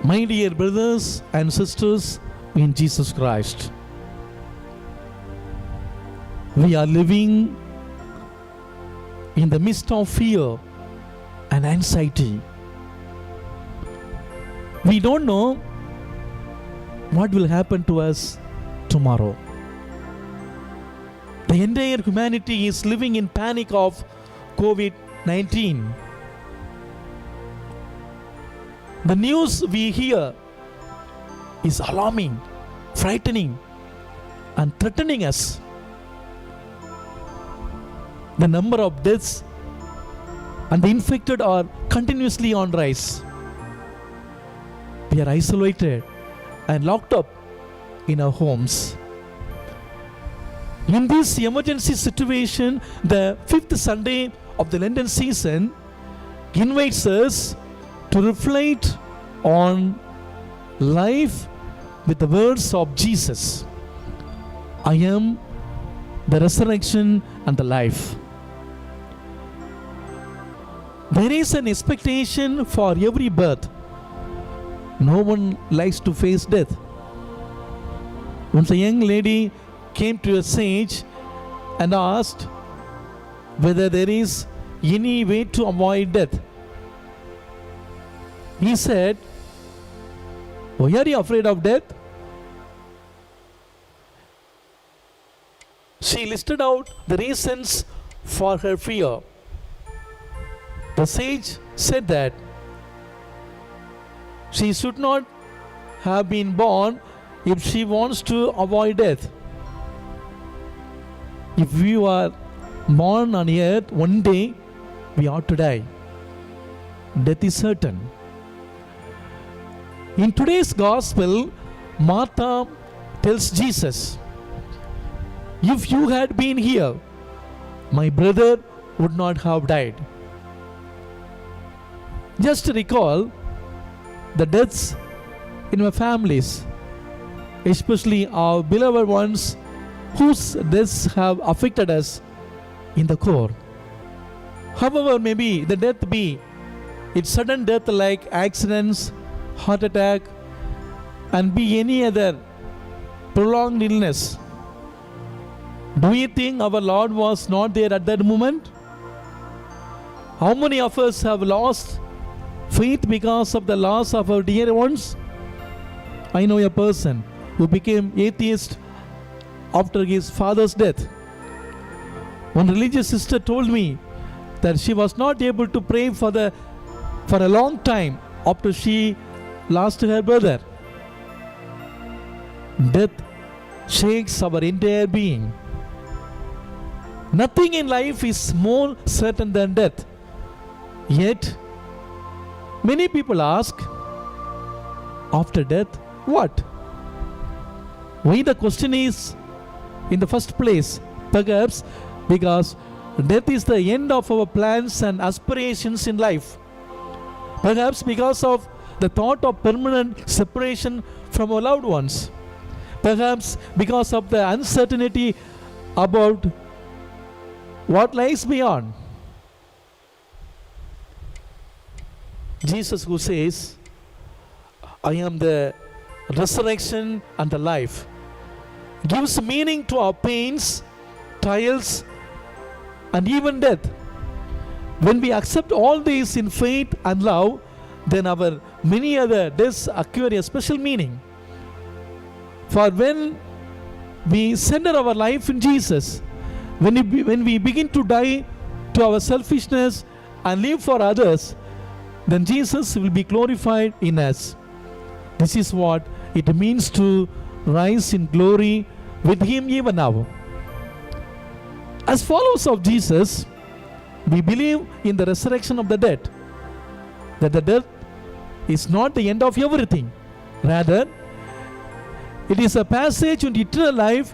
My dear brothers and sisters in Jesus Christ, we are living in the midst of fear and anxiety. We don't know what will happen to us tomorrow. The entire humanity is living in panic of COVID-19. The news we hear is alarming, frightening, and threatening us. The number of deaths and the infected are continuously on rise. We are isolated and locked up in our homes. In this emergency situation, the fifth Sunday of the Lenten season invites us to reflect on life with the words of Jesus. I am the resurrection and the life. There is an expectation for every birth. No one likes to face death. Once a young lady came to a sage and asked whether there is any way to avoid death. He said, "Why are you afraid of death?" She listed out the reasons for her fear. The sage said that she should not have been born if she wants to avoid death. If we are born on earth, one day we ought to die. Death is certain. In today's gospel, Martha tells Jesus, "If you had been here, my brother would not have died." Just recall the deaths in our families, especially our beloved ones whose deaths have affected us in the core. However, maybe the death be it's sudden death like accidents, heart attack, and be any other prolonged illness. Do you think our Lord was not there at that moment? How many of us have lost faith because of the loss of our dear ones? I know a person who became atheist after his father's death. One religious sister told me that she was not able to pray for a long time after she lost her brother. Death shakes our entire being. Nothing in life is more certain than death. Yet, many people ask, after death, what? Why the question is in the first place? Perhaps because death is the end of our plans and aspirations in life. Perhaps because of the thought of permanent separation from our loved ones. Perhaps because of the uncertainty about what lies beyond. Jesus, who says, "I am the resurrection and the life," gives meaning to our pains, trials, and even death. When we accept all these in faith and love, then our many other deaths acquire a special meaning. For when we center our life in Jesus, when we begin to die to our selfishness and live for others, then Jesus will be glorified in us. This is what it means to rise in glory with Him even now. As followers of Jesus, we believe in the resurrection of the dead, that the death is not the end of everything. Rather, it is a passage into eternal life,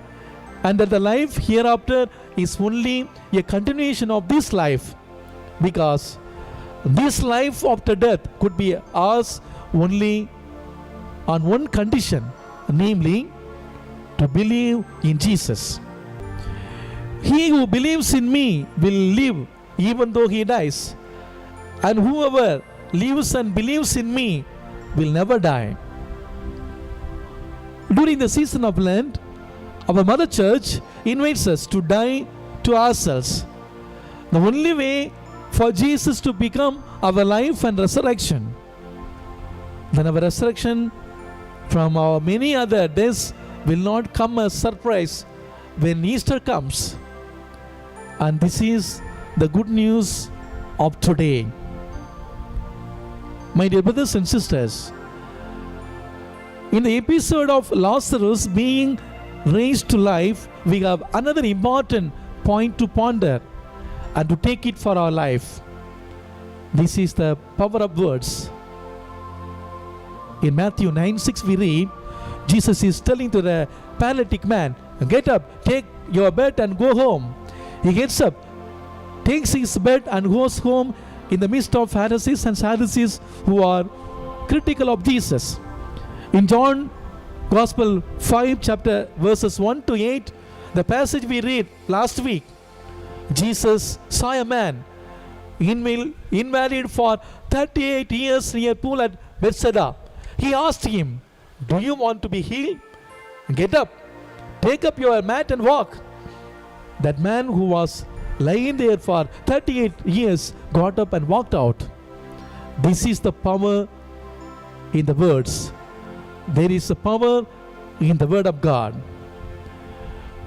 and that the life hereafter is only a continuation of this life, because this life after death could be ours only on one condition, namely to believe in Jesus. He who believes in me will live even though he dies, and whoever lives and believes in me will never die. During the season of Lent, our Mother Church invites us to die to ourselves. The only way for Jesus to become our life and resurrection, then our resurrection from our many other deaths will not come as surprise when Easter comes. And this is the good news of today. My dear brothers and sisters, in the episode of Lazarus being raised to life, we have another important point to ponder and to take it for our life. This is the power of words. In Matthew 9:6 we read, Jesus is telling to the paralytic man, get up, take your bed and go home. He gets up, takes his bed and goes home in the midst of Pharisees and Sadducees who are critical of Jesus. In John Gospel 5 chapter verses 1 to 8, the passage we read last week, Jesus saw a man invalid for 38 years near pool at Bethsaida. He asked him, do you want to be healed? Get up, take up your mat and walk. That man who was lying there for 38 years got up and walked out. This is the power in the words. There is a power in the word of God.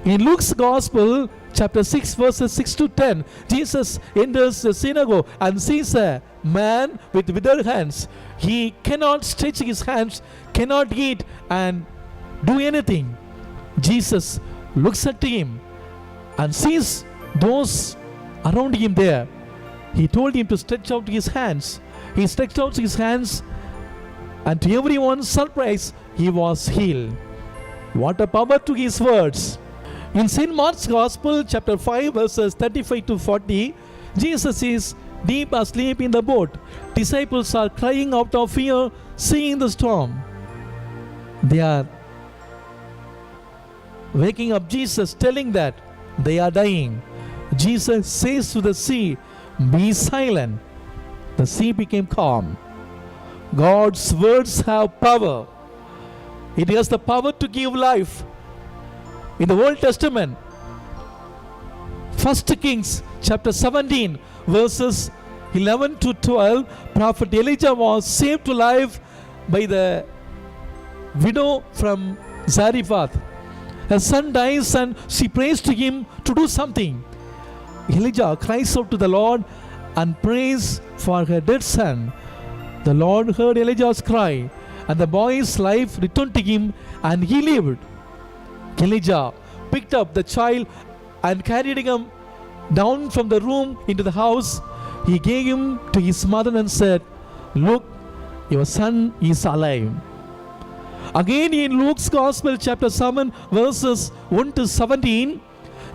In Luke's Gospel, chapter 6, verses 6 to 10, Jesus enters the synagogue and sees a man with withered hands. He cannot stretch his hands, cannot eat and do anything. Jesus looks at him and sees those around him there. He told him to stretch out his hands. He stretched out his hands, and to everyone's surprise, he was healed. What a power to his words. In St. Mark's Gospel, chapter 5, verses 35 to 40, Jesus is deep asleep in the boat. Disciples are crying out of fear, seeing the storm. They are waking up Jesus, telling that they are dying. Jesus says to the sea, be silent. The sea became calm. God's words have power. It has the power to give life. In the Old Testament, 1 Kings chapter 17 verses 11 to 12, Prophet Elijah was saved to life by the widow from Zarephath. Her son dies and she prays to him to do something. Elijah cries out to the Lord and prays for her dead son. The Lord heard Elijah's cry, and the boy's life returned to him, and he lived. Elijah picked up the child and carried him down from the room into the house. He gave him to his mother and said, look, your son is alive. Again in Luke's Gospel chapter 7 verses 1 to 17,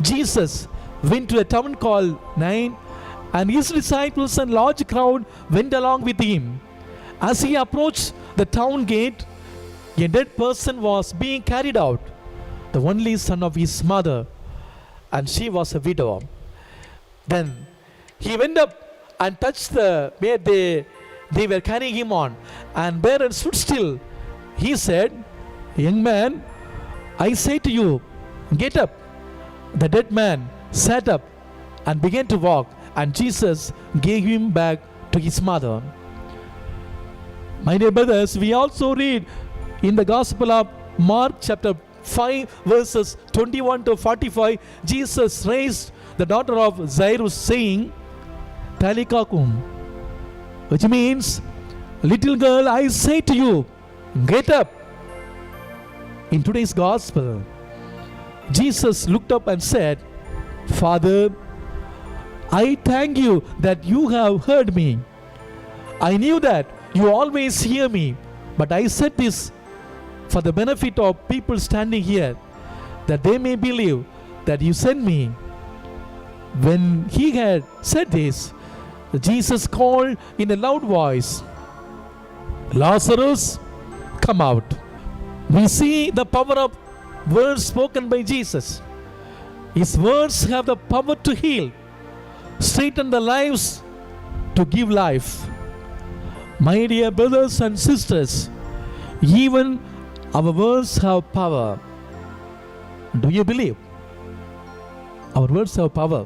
Jesus went to a town called Nain, and his disciples and large crowd went along with him. As he approached the town gate, a dead person was being carried out, the only son of his mother, and she was a widow. Then he went up and touched the where they were carrying him on, and there and stood still. He said, young man, I say to you, get up. The dead man sat up and began to walk, and Jesus gave him back to his mother. My dear brothers, we also read in the Gospel of Mark chapter 5 verses 21 to 45, Jesus raised the daughter of Jairus saying, Talika kum, which means, little girl, I say to you, get up. In today's Gospel, Jesus looked up and said, Father, I thank you that you have heard me. I knew that you always hear me, but I said this for the benefit of people standing here, that they may believe that you sent me. When he had said this, Jesus called in a loud voice, Lazarus, come out. We see the power of words spoken by Jesus. His words have the power to heal, straighten the lives, to give life. My dear brothers and sisters, even our words have power. Do you believe? Our words have power.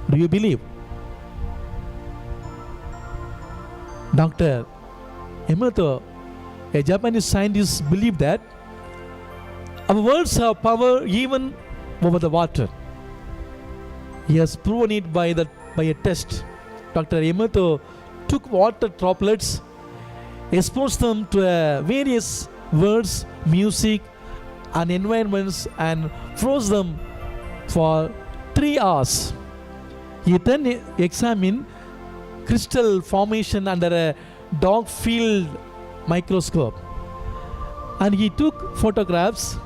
Do you believe? Dr. Emoto, a Japanese scientist, believed that our words have power even over the water. He has proven it by a test. Dr. Emoto took water droplets, exposed them to various words, music, and environments, and froze them for 3 hours. He then examined crystal formation under a dark field microscope, and he took photographs.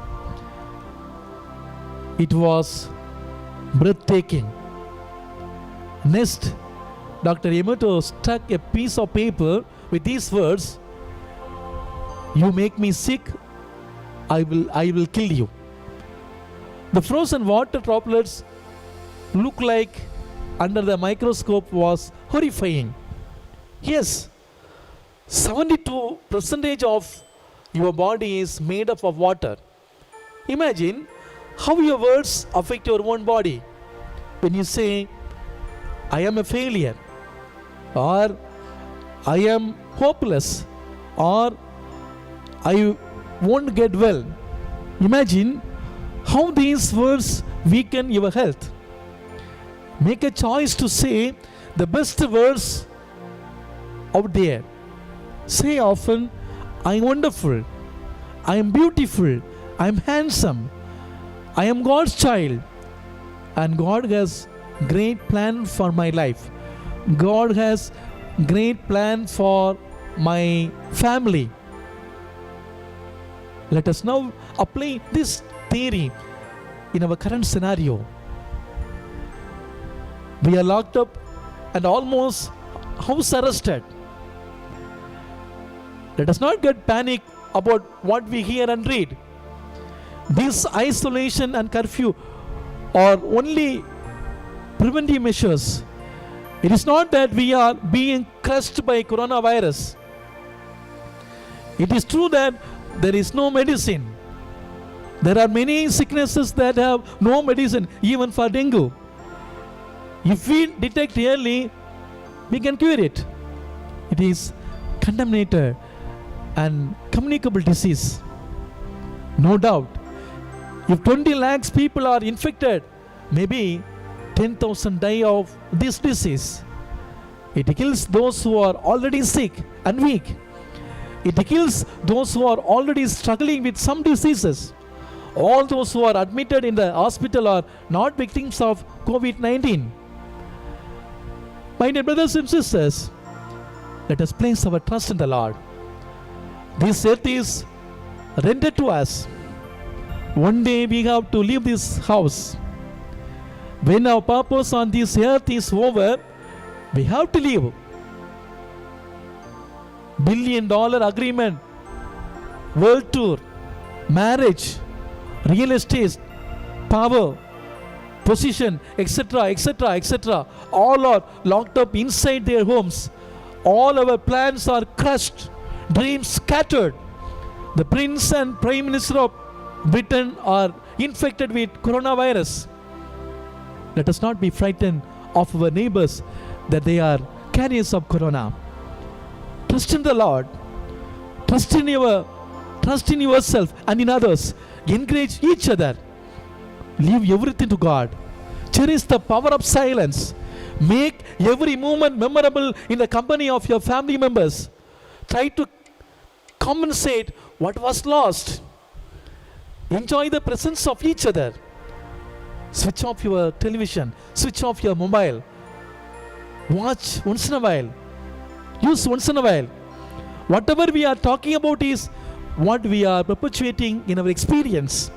It was breathtaking. Next, Dr. Emoto stuck a piece of paper with these words, "You make me sick, I will kill you." The frozen water droplets look like under the microscope was horrifying. Yes, 72% of your body is made up of water. Imagine how your words affect your own body. When you say, "I am a failure," or "I am hopeless," or "I won't get well," imagine how these words weaken your health. Make a choice to say the best words out there. Say often, "I am wonderful," "I am beautiful," "I am handsome," "I am God's child," and God has great plan for my life. God has great plan for my family. Let us now apply this theory in our current scenario. We are locked up and almost house arrested. Let us not get panic about what we hear and read. This isolation and curfew are only preventive measures. It is not that we are being crushed by coronavirus. It is true that there is no medicine. There are many sicknesses that have no medicine, even for dengue. If we detect early, we can cure it. It is contaminated and communicable disease. No doubt. If 20 lakhs people are infected, maybe 10,000 die of this disease. It kills those who are already sick and weak. It kills those who are already struggling with some diseases. All those who are admitted in the hospital are not victims of COVID-19. My dear brothers and sisters, let us place our trust in the Lord. This earth is rented to us. One day we have to leave this house. When our purpose on this earth is over, we have to leave. $1 billion agreement, world tour, marriage, real estate, power, position, etc., etc., etc. all are locked up inside their homes. All our plans are crushed, dreams scattered. The Prince and Prime Minister of Britain are infected with coronavirus. Let us not be frightened of our neighbors that they are carriers of corona. Trust in the Lord. Trust in yourself and in others. Encourage each other. Leave everything to God. Cherish the power of silence. Make every moment memorable in the company of your family members. Try to compensate what was lost. Enjoy the presence of each other. Switch off your television. Switch off your mobile. Watch once in a while. Use once in a while. Whatever we are talking about is what we are perpetuating in our experience.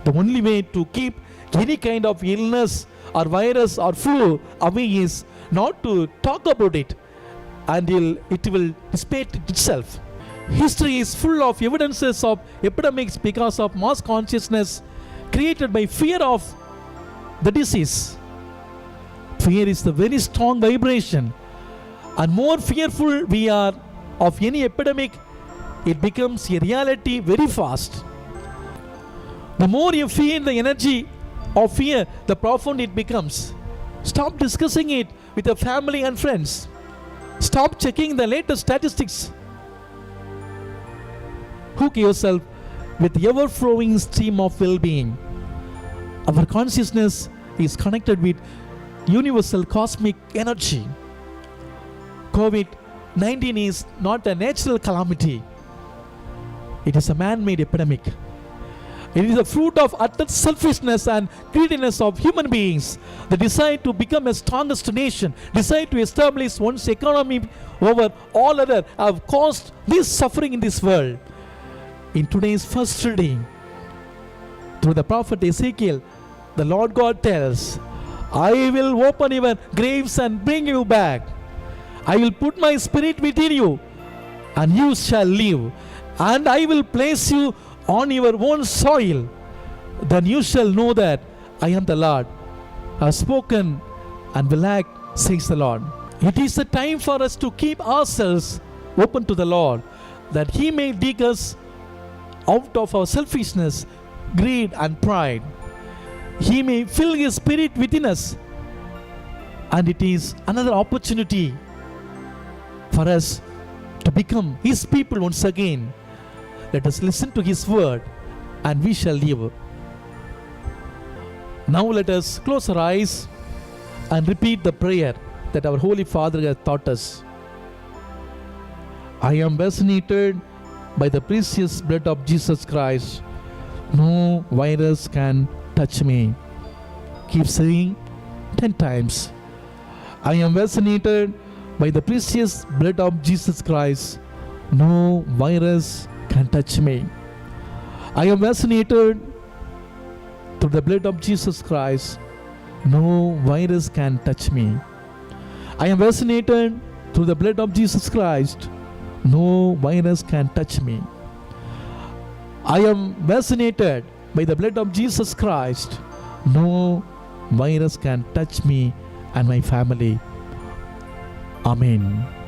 The only way to keep any kind of illness or virus or flu away is not to talk about it until it will dissipate itself. History is full of evidences of epidemics because of mass consciousness created by fear of the disease. Fear is the very strong vibration, and more fearful we are, of any epidemic, it becomes a reality very fast. The more you feel the energy of fear, the profound it becomes. Stop discussing it with your family and friends. Stop checking the latest statistics. Hook yourself with the ever-flowing stream of well-being. Our consciousness is connected with universal cosmic energy. COVID-19 is not a natural calamity. It is a man-made epidemic. It is a fruit of utter selfishness and greediness of human beings. The desire to become a strongest nation, desire to establish one's economy over all other, have caused this suffering in this world. In today's first reading, through the prophet Ezekiel, the Lord God tells, I will open your graves and bring you back. I will put my spirit within you, and you shall live. And I will place you on your own soil. Then you shall know that I am the Lord. I have spoken and will act, says the Lord. It is a time for us to keep ourselves open to the Lord, that He may dig us out of our selfishness, greed and pride. He may fill His spirit within us, and it is another opportunity for us to become His people once again. Let us listen to His word, and we shall live. Now let us close our eyes and repeat the prayer that our Holy Father has taught us. I am vaccinated by the precious blood of Jesus Christ. No virus can touch me. Keep saying 10 times. I am vaccinated by the precious blood of Jesus Christ. No virus can touch me. I am vaccinated through the blood of Jesus Christ. No virus can touch me. I am vaccinated through the blood of Jesus Christ. No virus can touch me. I am vaccinated by the blood of Jesus Christ. No virus can touch me and my family. Amen.